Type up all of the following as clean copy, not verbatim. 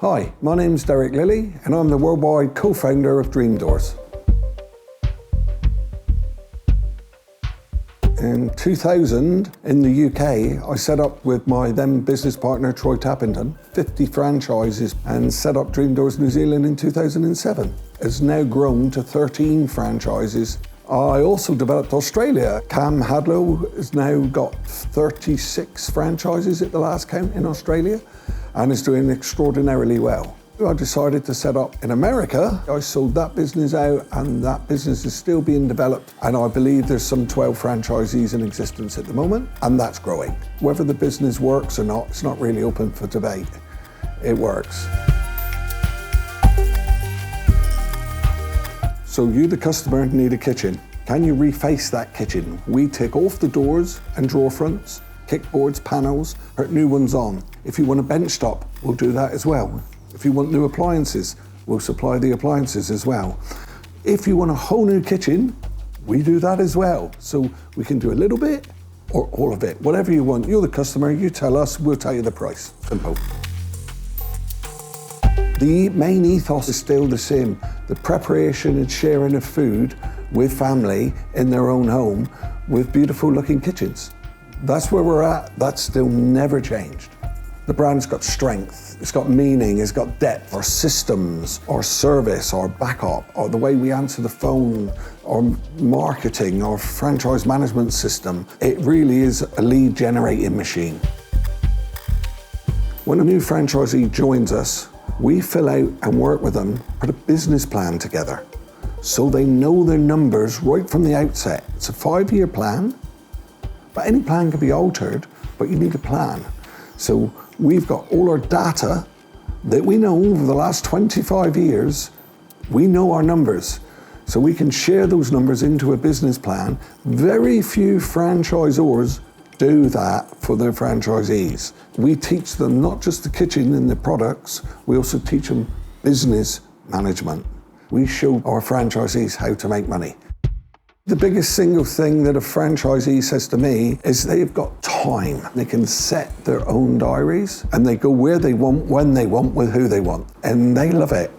Hi, my name's Derek Lilly and I'm the worldwide co-founder of Dream Doors. In 2000, in the UK, I set up with my then business partner, Troy Tappington, 50 franchises and set up Dream Doors New Zealand in 2007. It's now grown to 13 franchises. I also developed Australia. Cam Hadlow has now got 36 franchises at the last count in Australia and is doing extraordinarily well. I decided to set up in America. I sold that business out and that business is still being developed, and I believe there's some 12 franchisees in existence at the moment, and that's growing. Whether the business works or not, it's not really open for debate. It works. So you, the customer, need a kitchen. Can you reface that kitchen? We take off the doors and drawer fronts, kickboards, panels, put new ones on. If you want a bench top, we'll do that as well. If you want new appliances, we'll supply the appliances as well. If you want a whole new kitchen, we do that as well. So we can do a little bit or all of it. Whatever you want, you're the customer, you tell us, we'll tell you the price. Simple. The main ethos is still the same. The preparation and sharing of food with family in their own home with beautiful looking kitchens. That's where we're at. That's still never changed. The brand's got strength, it's got meaning, it's got depth. Our systems, our service, our backup, or the way we answer the phone, our marketing, our franchise management system, it really is a lead generating machine. When a new franchisee joins us, we fill out and work with them, put a business plan together so they know their numbers right from the outset. It's a 5-year plan, but any plan can be altered, but you need a plan. So we've got all our data that we know over the last 25 years, we know our numbers. So we can share those numbers into a business plan. Very few franchisors do that for their franchisees. We teach them not just the kitchen and the products, we also teach them business management. We show our franchisees how to make money. The biggest single thing that a franchisee says to me is they've got time. They can set their own diaries and they go where they want, when they want, with who they want, and they love it.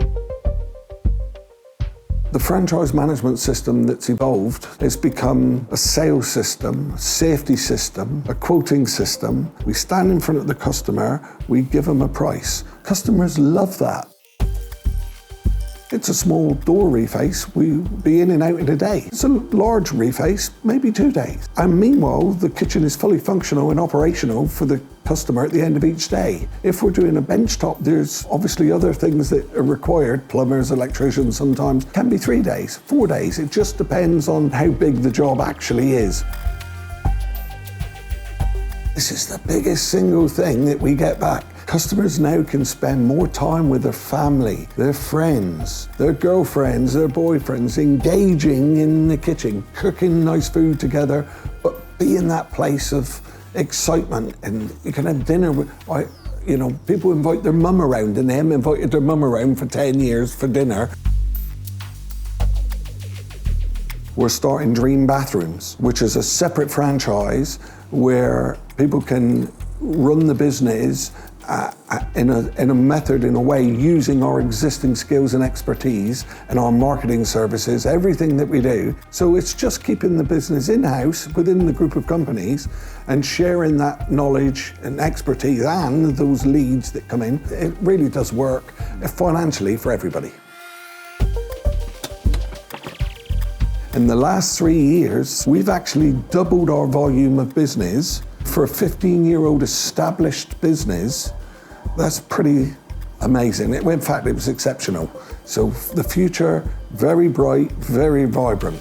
The franchise management system that's evolved has become a sales system, a safety system, a quoting system. We stand in front of the customer, we give them a price. Customers love that. It's a small door reface, we'll be in and out in a day. It's a large reface, maybe 2 days. And meanwhile, the kitchen is fully functional and operational for the customer at the end of each day. If we're doing a bench top, there's obviously other things that are required. Plumbers, electricians sometimes, can be 3 days, 4 days. It just depends on how big the job actually is. This is the biggest single thing that we get back. Customers now can spend more time with their family, their friends, their girlfriends, their boyfriends, engaging in the kitchen, cooking nice food together, but be in that place of excitement. And you can have dinner with, people invite their mum around, and they haven't invited their mum around for 10 years for dinner. We're starting Dream Bathrooms, which is a separate franchise where people can run the business in a method, in a way, using our existing skills and expertise and our marketing services, everything that we do. So it's just keeping the business in-house within the group of companies and sharing that knowledge and expertise and those leads that come in. It really does work financially for everybody. In the last 3 years, we've actually doubled our volume of business. For a 15-year-old established business, that's pretty amazing. In fact, it was exceptional. So the future, very bright, very vibrant.